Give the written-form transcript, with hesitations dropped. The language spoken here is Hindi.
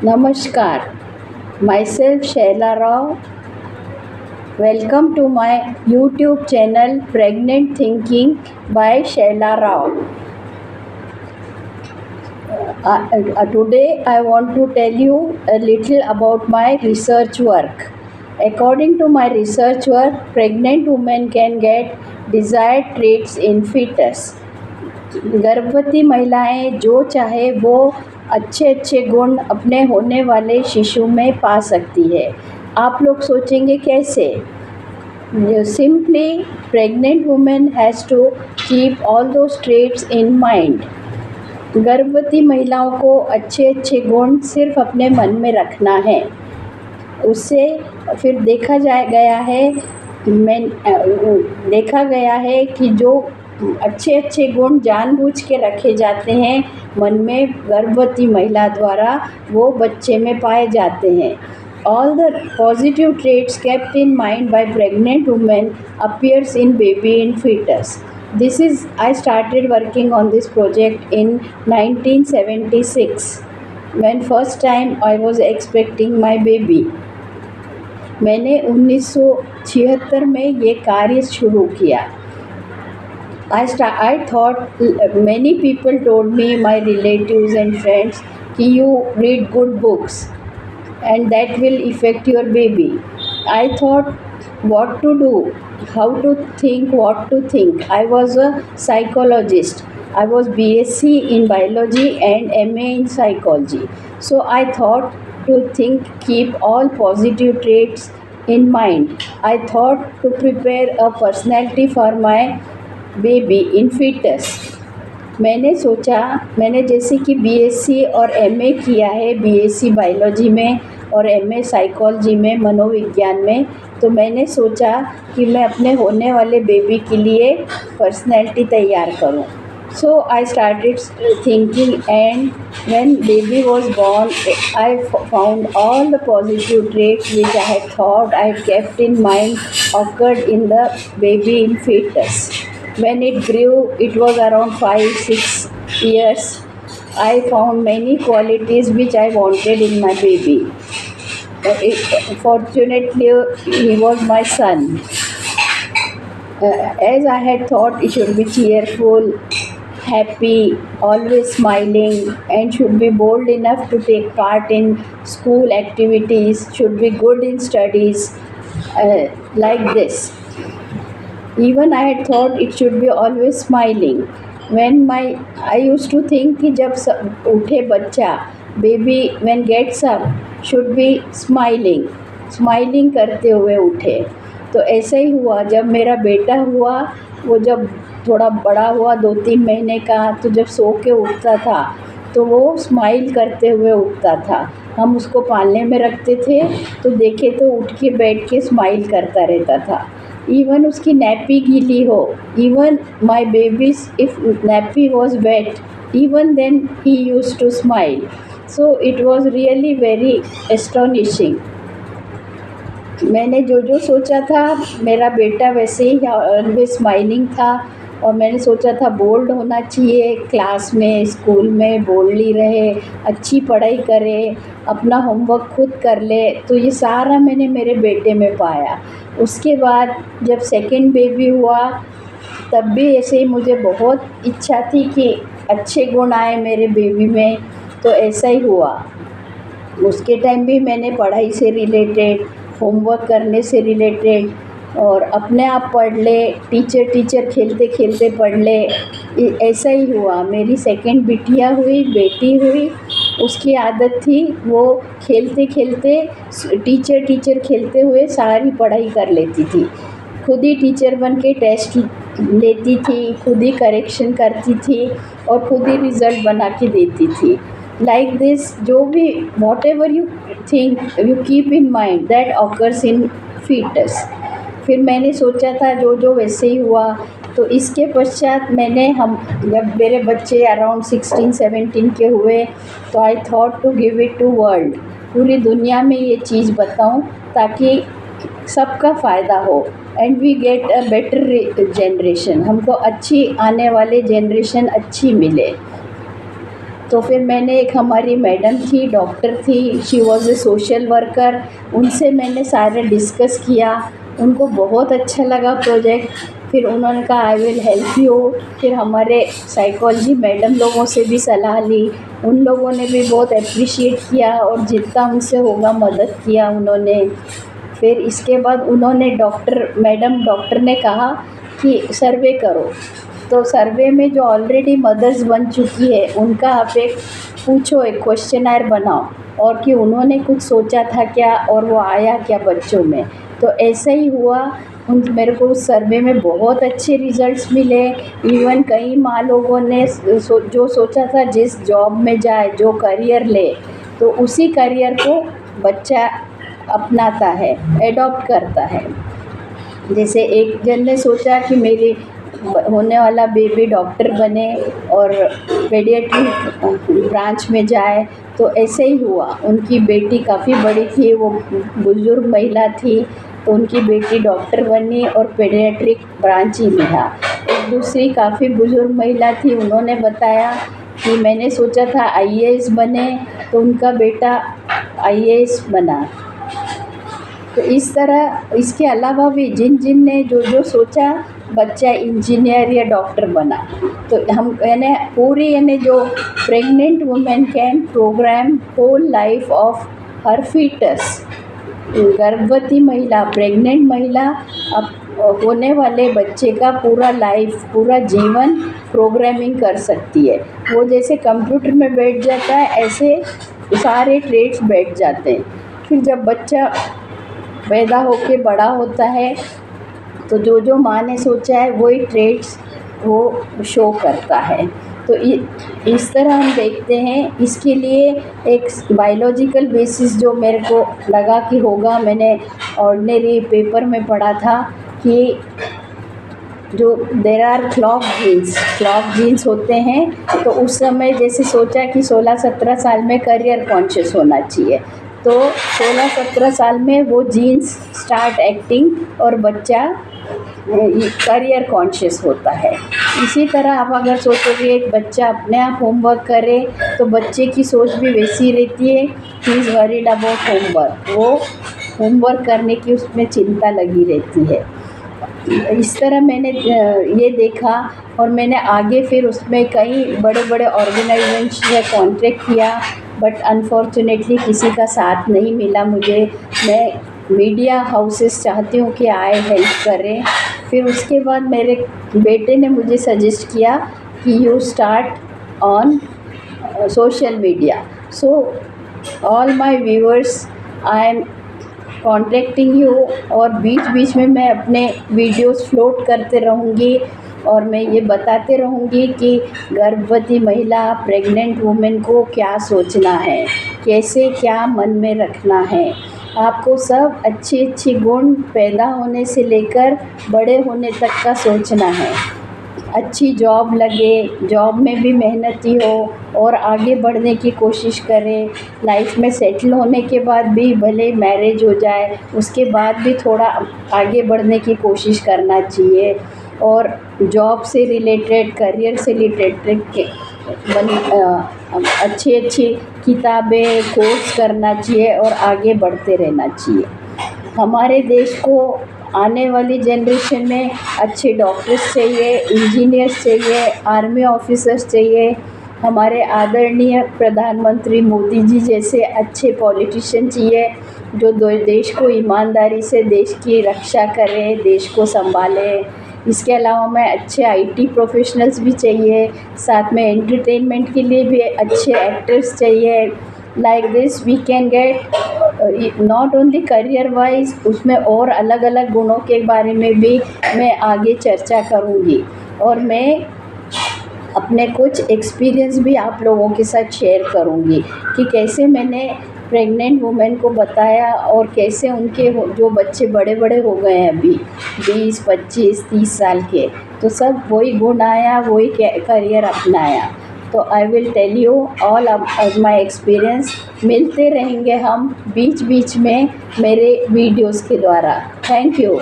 Namaskar, myself Shaila Rao. Welcome to my YouTube channel Pregnant Thinking by Shaila Rao. Today I want to tell you a little about my research work. According to my research work, pregnant women can get desired traits in fetus. गर्भवती महिलाएं जो चाहे वो अच्छे अच्छे गुण अपने होने वाले शिशु में पा सकती है। आप लोग सोचेंगे कैसे? Simply pregnant women has to keep all those traits in mind. गर्भवती महिलाओं को अच्छे अच्छे गुण सिर्फ अपने मन में रखना है। उससे फिर देखा गया है कि जो अच्छे अच्छे गुण जानबूझ के रखे जाते हैं मन में गर्भवती महिला द्वारा, वो बच्चे में पाए जाते हैं। All the positive traits kept in mind by pregnant women appears in baby in fetus. I started working on this project in 1976 when first time I was expecting my baby. मैंने 1976 में ये कार्य शुरू किया। I thought many people told me, my relatives and friends, कि you read good books and that will affect your baby. I thought what to do, how to think, what to think. I was a psychologist. I was BSc in biology and MA in psychology. So I thought to keep all positive traits in mind. I thought to prepare a personality for my baby in foetus. मैंने जैसे कि बीएससी और एमए किया है, बीएससी बायोलॉजी में और एमए साइकोलॉजी में, मनोविज्ञान में, तो मैंने सोचा कि मैं अपने होने वाले बेबी के लिए पर्सनैलिटी तैयार करूं। So I started thinking and when baby was born I found all the positive traits which I had thought I had kept in mind occurred in the baby in foetus. When it grew, it was around 5-6 years. I found many qualities which I wanted in my baby. Fortunately, he was my son. As I had thought, he should be cheerful, happy, always smiling, and should be bold enough to take part in school activities, should be good in studies, like this. Even I had thought it should be always smiling. I used to think कि जब उठे बच्चा, baby when gets up should be smiling करते हुए उठे। तो ऐसा ही हुआ। जब मेरा बेटा हुआ, वो जब थोड़ा बड़ा हुआ 2-3 महीने का, तो जब सो के उठता था तो वो स्माइल करते हुए उठता था। हम उसको पालने में रखते थे तो देखे तो उठ के बैठ के स्माइल करता रहता था। इवन उसकी नैपी गीली हो, even my babies if nappy was wet, even then he use to smile. So it was really very astonishing. मैंने जो सोचा था, मेरा बेटा वैसे ही ऑलवेज स्माइलिंग था। और मैंने सोचा था बोल्ड होना चाहिए, क्लास में स्कूल में बोल्डली रहे, अच्छी पढ़ाई करे, अपना होमवर्क खुद कर ले। तो ये सारा मैंने मेरे बेटे में पाया। उसके बाद जब सेकंड बेबी हुआ, तब भी ऐसे ही मुझे बहुत इच्छा थी कि अच्छे गुण आए मेरे बेबी में, तो ऐसा ही हुआ। उसके टाइम भी मैंने पढ़ाई से रिलेटेड, होमवर्क करने से रिलेटेड, और अपने आप पढ़ ले, टीचर खेलते खेलते पढ़ ले, ऐसा ही हुआ। मेरी सेकंड बेटी हुई, उसकी आदत थी वो खेलते खेलते टीचर खेलते हुए सारी पढ़ाई कर लेती थी। खुद ही टीचर बन के टेस्ट लेती थी, खुद ही करेक्शन करती थी और खुद ही रिज़ल्ट बना के देती थी। लाइक दिस, जो भी whatever you think you keep in mind that occurs in foetus. फिर मैंने सोचा था जो वैसे ही हुआ। तो इसके पश्चात जब मेरे बच्चे अराउंड 16-17 के हुए, तो I thought to give it to world, पूरी दुनिया में ये चीज़ बताऊं ताकि सबका फ़ायदा हो and we get a better generation, हमको अच्छी आने वाले जनरेशन अच्छी मिले। तो फिर मैंने एक हमारी मैडम थी, डॉक्टर थी, she was A social worker, उनसे मैंने सारे डिस्कस किया। उनको बहुत अच्छा लगा प्रोजेक्ट। फिर उन्होंने कहा आई विल हेल्प यू। फिर हमारे साइकोलॉजी मैडम लोगों से भी सलाह ली, उन लोगों ने भी बहुत अप्रिशिएट किया और जितना उनसे होगा मदद किया उन्होंने। फिर इसके बाद उन्होंने डॉक्टर ने कहा कि सर्वे करो। तो सर्वे में जो ऑलरेडी मदर्स बन चुकी है उनका आप एक पूछो, एक क्वेश्चनर बनाओ और कि उन्होंने कुछ सोचा था क्या और वो आया क्या बच्चों में। तो ऐसा ही हुआ। मेरे को उस सर्वे में बहुत अच्छे रिजल्ट्स मिले। इवन कई माँ लोगों ने जो सोचा था जिस जॉब में जाए, जो करियर ले, तो उसी करियर को बच्चा अपनाता है, एडॉप्ट करता है। जैसे एक जन ने सोचा कि मेरी होने वाला बेबी डॉक्टर बने और पेडियाट्रिक ब्रांच में जाए, तो ऐसे ही हुआ। उनकी बेटी काफ़ी बड़ी थी, वो बुजुर्ग महिला थी, तो उनकी बेटी डॉक्टर बनी और पेडियाट्रिक ब्रांच ही में था। एक दूसरी काफ़ी बुजुर्ग महिला थी, उन्होंने बताया कि मैंने सोचा था आईएएस बने, तो उनका बेटा आईएएस बना। तो इस तरह इसके अलावा भी जिन ने जो सोचा, बच्चा इंजीनियर या डॉक्टर बना। तो हम पूरी जो pregnant women can program whole life of her foetus. गर्भवती महिला, प्रेग्नेंट महिला अब होने वाले बच्चे का पूरा लाइफ, पूरा जीवन प्रोग्रामिंग कर सकती है। वो जैसे कंप्यूटर में बैठ जाता है, ऐसे सारे ट्रेड्स बैठ जाते हैं। फिर जब बच्चा पैदा होके बड़ा होता है तो जो माँ ने सोचा है वही ट्रेड्स वो शो करता है। तो इस तरह हम देखते हैं। इसके लिए एक बायोलॉजिकल बेसिस जो मेरे को लगा कि होगा, मैंने ऑर्डिनरी पेपर में पढ़ा था कि जो देयर आर क्लॉक जीन्स होते हैं। तो उस समय जैसे सोचा कि 16-17 साल में करियर कॉन्शियस होना चाहिए, तो 16-17 साल में वो जीन्स स्टार्ट एक्टिंग और बच्चा करियर कॉन्शियस होता है। इसी तरह आप अगर सोचोगे एक बच्चा अपने आप होमवर्क करे तो बच्चे की सोच भी वैसी रहती है, he is worried about homework, वो होमवर्क करने की उसमें चिंता लगी रहती है। इस तरह मैंने ये देखा और मैंने आगे फिर उसमें कई बड़े बड़े ऑर्गेनाइजेशन से कॉन्टेक्ट किया, बट अनफॉर्चुनेटली किसी का साथ नहीं मिला मुझे। मैं मीडिया हाउसेस चाहती हूँ कि आए हेल्प करें। फिर उसके बाद मेरे बेटे ने मुझे सजेस्ट किया कि you start on social media. So all my viewers, I am contacting you, और बीच बीच में मैं अपने वीडियोस फ्लोट करते रहूँगी और मैं ये बताते रहूँगी कि गर्भवती महिला, प्रेग्नेंट वुमेन को क्या सोचना है, कैसे क्या मन में रखना है। आपको सब अच्छी गुण पैदा होने से लेकर बड़े होने तक का सोचना है। अच्छी जॉब लगे, जॉब में भी मेहनती हो और आगे बढ़ने की कोशिश करें। लाइफ में सेटल होने के बाद भी भले मैरिज हो जाए, उसके बाद भी थोड़ा आगे बढ़ने की कोशिश करना चाहिए। और जॉब से रिलेटेड, करियर से रिलेटेड अच्छी किताबें, कोर्स करना चाहिए और आगे बढ़ते रहना चाहिए। हमारे देश को आने वाली जनरेशन में अच्छे डॉक्टर्स चाहिए, इंजीनियर्स चाहिए, आर्मी ऑफिसर्स चाहिए। हमारे आदरणीय प्रधानमंत्री मोदी जी जैसे अच्छे पॉलिटिशियन चाहिए जो देश को ईमानदारी से देश की रक्षा करें, देश को संभालें। इसके अलावा मैं अच्छे आईटी प्रोफेशनल्स भी चाहिए, साथ में एंटरटेनमेंट के लिए भी अच्छे एक्टर्स चाहिए। Like this we can get not only career wise, उसमें और अलग अलग गुणों के बारे में भी मैं आगे चर्चा करूँगी और मैं अपने कुछ एक्सपीरियंस भी आप लोगों के साथ शेयर करूँगी कि कैसे मैंने प्रेग्नेंट वुमेन को बताया और कैसे उनके जो बच्चे बड़े बड़े हो गए हैं अभी 20, 25, 30 साल के, तो सब वही गुण आया, वही करियर अपनाया। तो I will tell you all of my experience. मिलते रहेंगे हम बीच बीच में मेरे वीडियोस के द्वारा। Thank you.